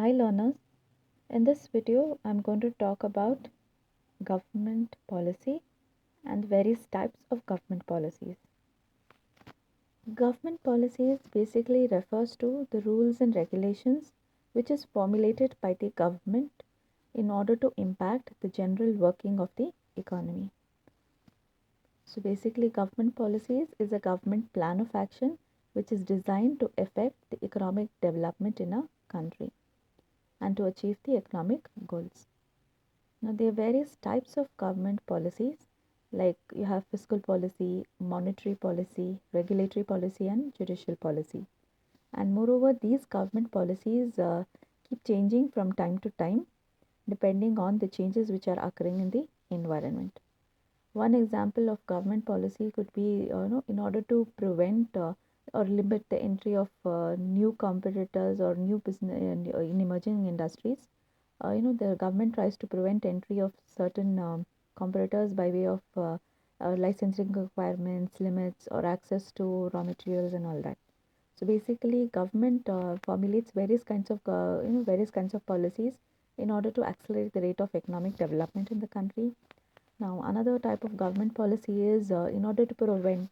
Hi learners, in this video I'm going to talk about government policy and various types of government policies. Government policies basically refers to the rules and regulations which is formulated by the government in order to impact the general working of the economy. So basically government policies is a government plan of action which is designed to affect the economic development in a country and to achieve the economic goals. Now, there are various types of government policies, like you have fiscal policy, monetary policy, regulatory policy, and judicial policy. And moreover, these government policies keep changing from time to time depending on the changes which are occurring in the environment. One example of government policy could be, in order to prevent or limit the entry of new competitors or new business in emerging industries. The government tries to prevent entry of certain competitors by way of licensing requirements, limits, or access to raw materials and all that. So basically, government formulates various kinds of policies in order to accelerate the rate of economic development in the country. Now, another type of government policy is in order to prevent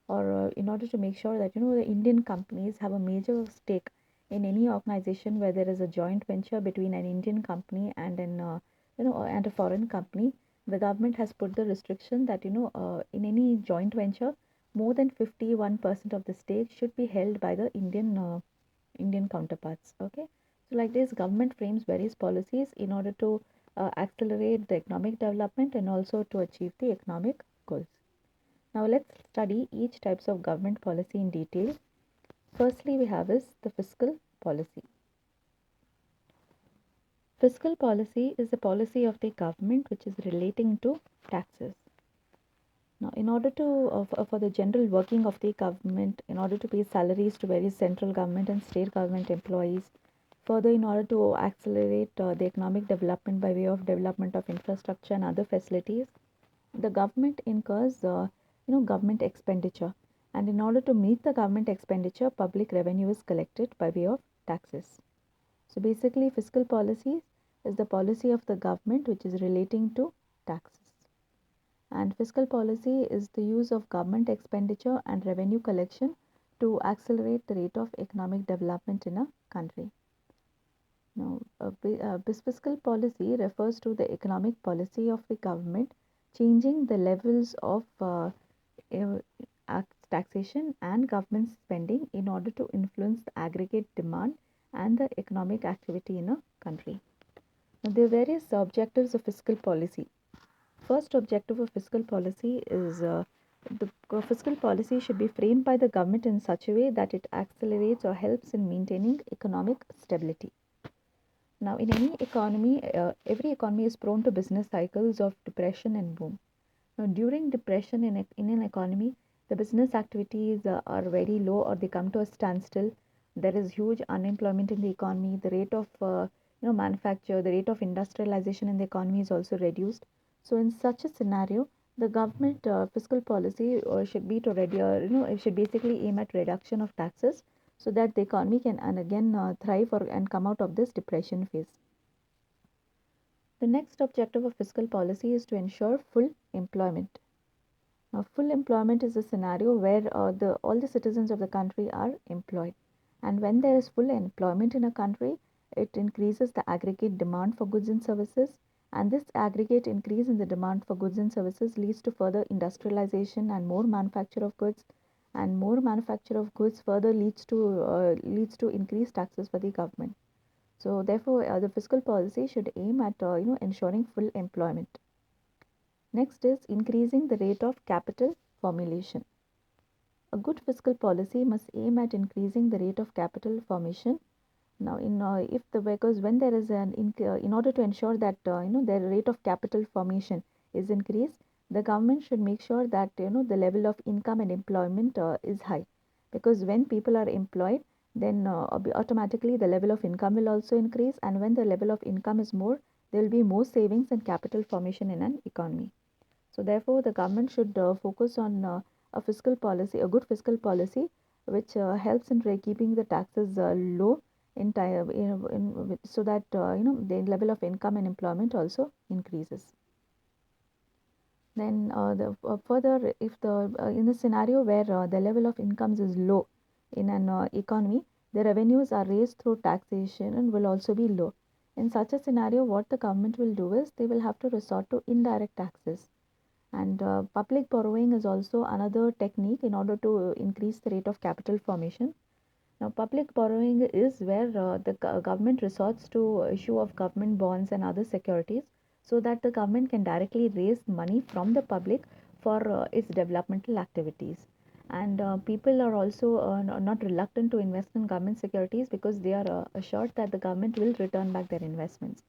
or in order to make sure that the Indian companies have a major stake in any organization where there is a joint venture between an Indian company and an and a foreign company. The government has put the restriction that in any joint venture, more than 51% of the stake should be held by the Indian counterparts. Okay, so like this, government frames various policies in order to accelerate the economic development and also to achieve the economic goals. Now let's study each types of government policy in detail. Firstly, we have is the fiscal policy. Fiscal policy is the policy of the government which is relating to taxes. Now, in order to for the general working of the government, in order to pay salaries to various central government and state government employees, further in order to accelerate the economic development by way of development of infrastructure and other facilities, the government incurs government expenditure, and in order to meet the government expenditure, public revenue is collected by way of taxes. So basically, fiscal policies is the policy of the government which is relating to taxes. And fiscal policy is the use of government expenditure and revenue collection to accelerate the rate of economic development in a country. Now, this fiscal policy refers to the economic policy of the government changing the levels of taxation and government spending in order to influence the aggregate demand and the economic activity in a country. Now, there are various objectives of fiscal policy. First objective of fiscal policy is the fiscal policy should be framed by the government in such a way that it accelerates or helps in maintaining economic stability. Now, in any economy, every economy is prone to business cycles of depression and boom. Now, during depression in an economy, the business activities are very low or they come to a standstill. There is huge unemployment in the economy. The rate of manufacture, the rate of industrialization in the economy is also reduced. So, in such a scenario, the government fiscal policy should be to it should basically aim at reduction of taxes so that the economy can and again thrive or and come out of this depression phase. The next objective of fiscal policy is to ensure full employment. Now, full employment is a scenario where all the citizens of the country are employed, and when there is full employment in a country, it increases the aggregate demand for goods and services, and this aggregate increase in the demand for goods and services leads to further industrialization and more manufacture of goods, and more manufacture of goods further leads to increased taxes for the government. So, therefore, the fiscal policy should aim at ensuring full employment. Next is increasing the rate of capital formulation. A good fiscal policy must aim at increasing the rate of capital formation. Now, if the because when there is in order to ensure that the rate of capital formation is increased, the government should make sure that the level of income and employment is high, because when people are employed, then automatically the level of income will also increase, and when the level of income is more, there will be more savings and capital formation in an economy. So therefore, the government should focus on a good fiscal policy, which helps in keeping the taxes low so that the level of income and employment also increases. Then further, if the in the scenario where the level of incomes is low in an economy, the revenues are raised through taxation and will also be low. In such a scenario, what the government will do is they will have to resort to indirect taxes. And public borrowing is also another technique in order to increase the rate of capital formation. Now, public borrowing is where the government resorts to issue of government bonds and other securities so that the government can directly raise money from the public for its developmental activities. And people are also not reluctant to invest in government securities because they are assured that the government will return back their investments.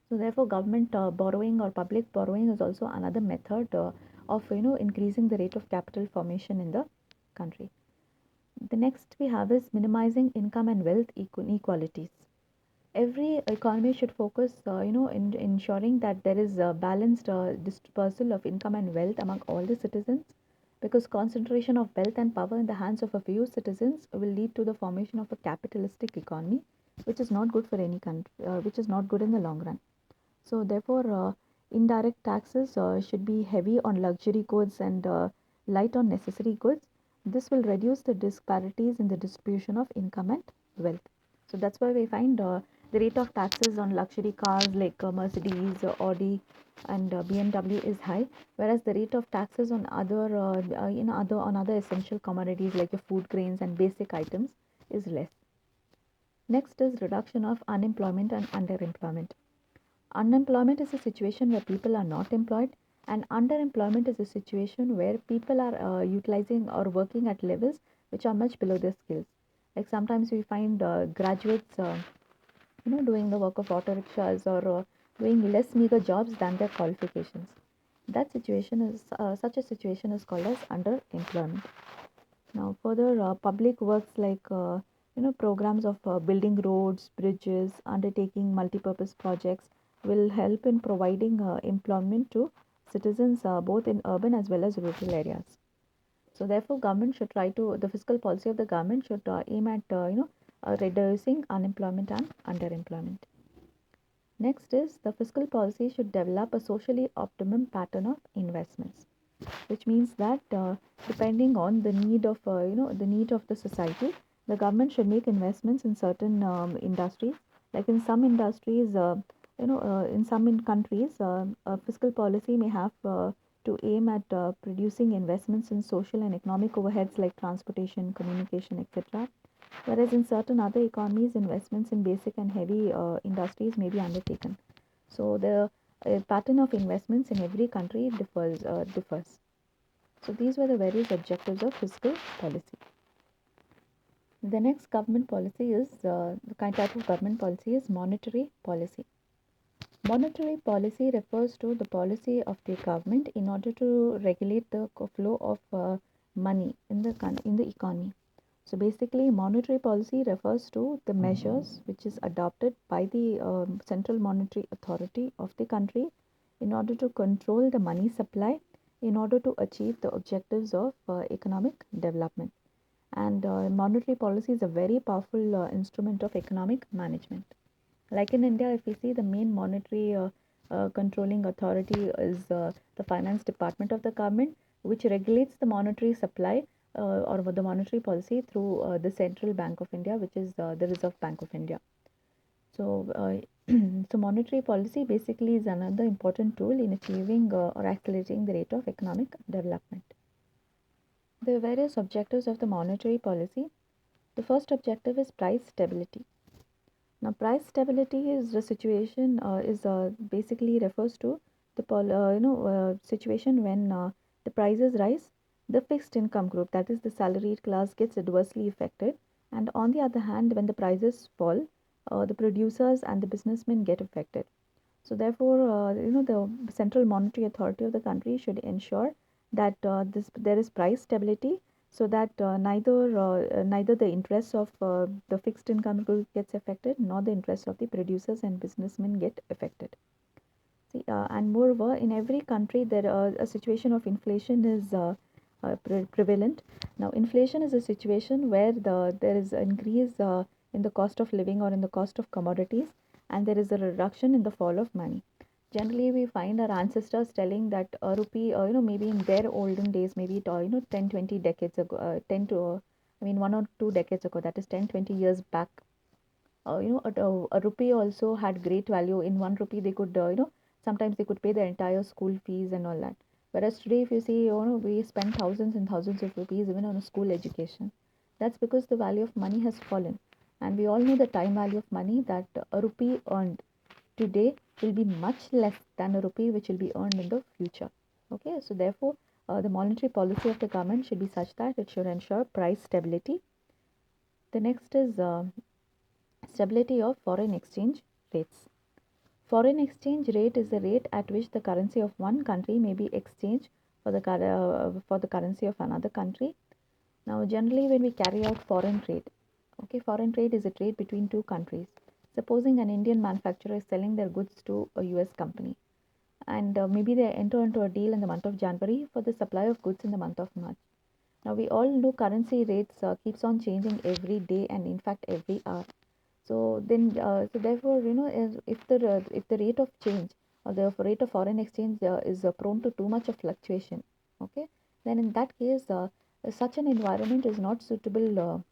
So therefore, government borrowing or public borrowing is also another method of increasing the rate of capital formation in the country. The next we have is minimizing income and wealth inequalities. Every economy should focus, in ensuring that there is a balanced dispersal of income and wealth among all the citizens, because concentration of wealth and power in the hands of a few citizens will lead to the formation of a capitalistic economy, which is not good for any country, which is not good in the long run. So therefore, indirect taxes should be heavy on luxury goods and light on necessary goods. This will reduce the disparities in the distribution of income and wealth. So that's why we find the rate of taxes on luxury cars like Mercedes, Audi, and BMW is high, whereas the rate of taxes on other essential commodities like your food grains and basic items is less. Next is reduction of unemployment and underemployment. Unemployment is a situation where people are not employed, and underemployment is a situation where people are utilizing or working at levels which are much below their skills. Like sometimes we find graduates, doing the work of auto rickshaws or doing less meager jobs than their qualifications. That situation is such a situation is called as underemployment. Now, further, public works like programs of building roads, bridges, undertaking multi-purpose projects will help in providing employment to citizens both in urban as well as rural areas. So, therefore, government should try to the fiscal policy of the government should aim at reducing unemployment and underemployment. Next is the fiscal policy should develop a socially optimum pattern of investments, which means that depending on the need of the need of the society, the government should make investments in certain industries. Like in some industries, in some countries, a fiscal policy may have to aim at producing investments in social and economic overheads like transportation, communication, etc. Whereas in certain other economies, investments in basic and heavy industries may be undertaken. So the pattern of investments in every country differs. So these were the various objectives of fiscal policy. The next government policy is the kind type of government policy is monetary policy. Monetary policy refers to the policy of the government in order to regulate the flow of money in the economy. So basically, monetary policy refers to the measures which is adopted by the central monetary authority of the country in order to control the money supply in order to achieve the objectives of economic development. And monetary policy is a very powerful instrument of economic management. Like in India, if we see the main monetary controlling authority is the finance department of the government, which regulates the monetary supply or the monetary policy through the Central Bank of India, which is the Reserve Bank of India. So, so monetary policy basically is another important tool in achieving or accelerating the rate of economic development. There are various objectives of the monetary policy. The first objective is price stability. Now, price stability is the situation is basically refers to the situation when the prices rise, the fixed income group, that is the salaried class, gets adversely affected, and on the other hand, when the prices fall, the producers and the businessmen get affected. So therefore, the central monetary authority of the country should ensure that there is price stability, so that neither the interests of the fixed income group gets affected, nor the interests of the producers and businessmen get affected. See, and moreover, in every country, there a situation of inflation is prevalent. Now, inflation is a situation where there is an increase in the cost of living or in the cost of commodities, and there is a reduction in the fall of money. Generally, we find our ancestors telling that a rupee, maybe in their olden days, maybe 10, 20 decades ago, 10 to, 1 or 2 decades ago, that is 10, 20 years back, a rupee also had great value. In 1 rupee, they could, sometimes they could pay their entire school fees and all that. Whereas today, if you see, we spend thousands and thousands of rupees even on a school education. That's because the value of money has fallen. And we all know the time value of money, that a rupee earned today will be much less than a rupee which will be earned in the future. Okay, so therefore, the monetary policy of the government should be such that it should ensure price stability. The next is stability of foreign exchange rates. Foreign exchange rate is the rate at which the currency of one country may be exchanged for the currency of another country. Now, generally, when we carry out foreign trade, okay, foreign trade is a trade between two countries. Supposing an Indian manufacturer is selling their goods to a US company, and maybe they enter into a deal in the month of January for the supply of goods in the month of March. Now, we all know currency rates keeps on changing every day and in fact every hour. So therefore, if the rate of change or the rate of foreign exchange is prone to too much of fluctuation, okay, then in that case, such an environment is not suitable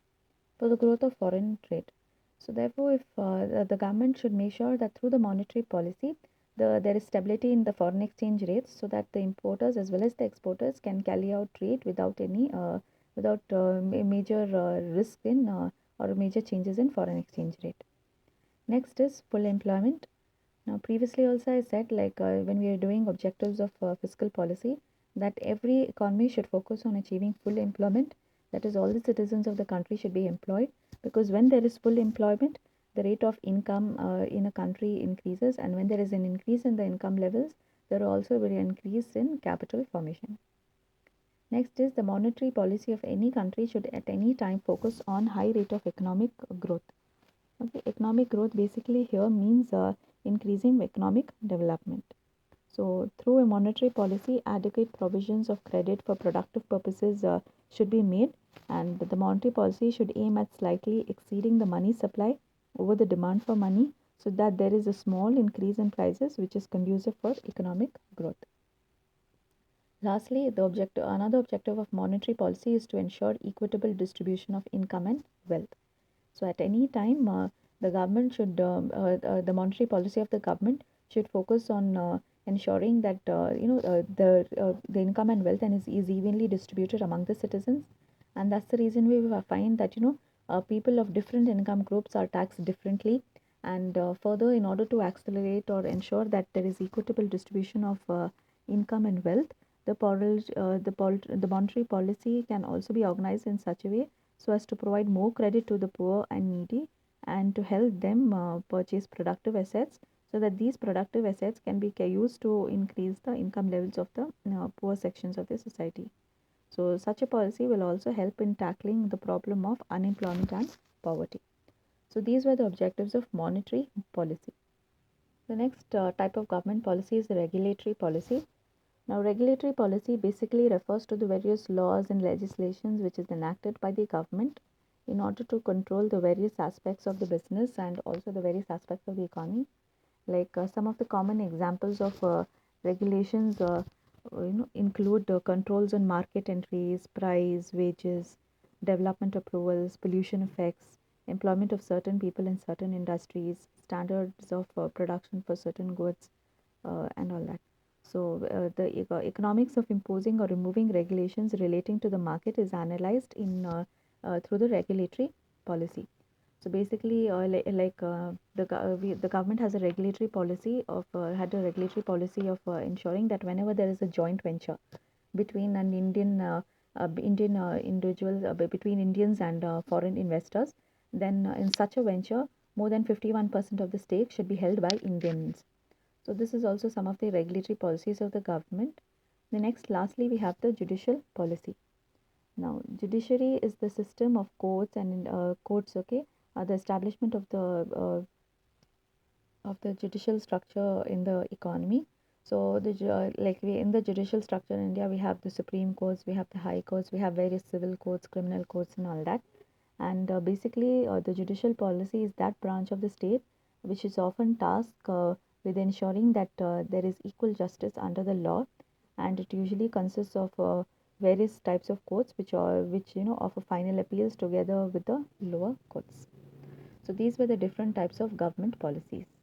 for the growth of foreign trade. So therefore, if the government should make sure that through the monetary policy, there is stability in the foreign exchange rates, so that the importers as well as the exporters can carry out trade without any without major risk in or major changes in foreign exchange rate. Next is full employment. Now, previously also I said, like when we are doing objectives of fiscal policy, that every economy should focus on achieving full employment. That is, all the citizens of the country should be employed, because when there is full employment, the rate of income in a country increases, and when there is an increase in the income levels, there will also be an increase in capital formation. Next is the monetary policy of any country should at any time focus on high rate of economic growth. Okay, economic growth basically here means increasing economic development. So, through a monetary policy, adequate provisions of credit for productive purposes should be made, and the monetary policy should aim at slightly exceeding the money supply over the demand for money, so that there is a small increase in prices which is conducive for economic growth. Lastly, another objective of monetary policy is to ensure equitable distribution of income and wealth. So at any time, the government should, the monetary policy of the government should focus on ensuring that the income and wealth and is evenly distributed among the citizens, and that's the reason we find that people of different income groups are taxed differently, and further, in order to accelerate or ensure that there is equitable distribution of income and wealth, the monetary policy can also be organized in such a way so as to provide more credit to the poor and needy, and to help them purchase productive assets, so that these productive assets can be used to increase the income levels of the poor sections of the society. So, such a policy will also help in tackling the problem of unemployment and poverty. So, these were the objectives of monetary policy. The next type of government policy is the regulatory policy. Now, regulatory policy basically refers to the various laws and legislations which is enacted by the government in order to control the various aspects of the business and also the various aspects of the economy. Like some of the common examples of regulations include controls on market entries, price, wages, development approvals, pollution effects, employment of certain people in certain industries, standards of production for certain goods, and all that. So, the economics of imposing or removing regulations relating to the market is analyzed in through the regulatory policy. So basically, the government has a regulatory policy of had a regulatory policy of ensuring that whenever there is a joint venture between an Indian individuals between Indians and foreign investors, then in such a venture, more than 51% of the stake should be held by Indians. So this is also some of the regulatory policies of the government. The next, lastly, we have the judicial policy. Now, judiciary is the system of courts and courts. Okay, the establishment of the judicial structure in the economy. So like we in the judicial structure in India, we have the Supreme Courts, we have the High Courts, we have various civil courts, criminal courts, and all that. And basically, the judicial policy is that branch of the state which is often tasked with ensuring that there is equal justice under the law, and it usually consists of various types of courts which offer final appeals together with the lower courts. So these were the different types of government policies.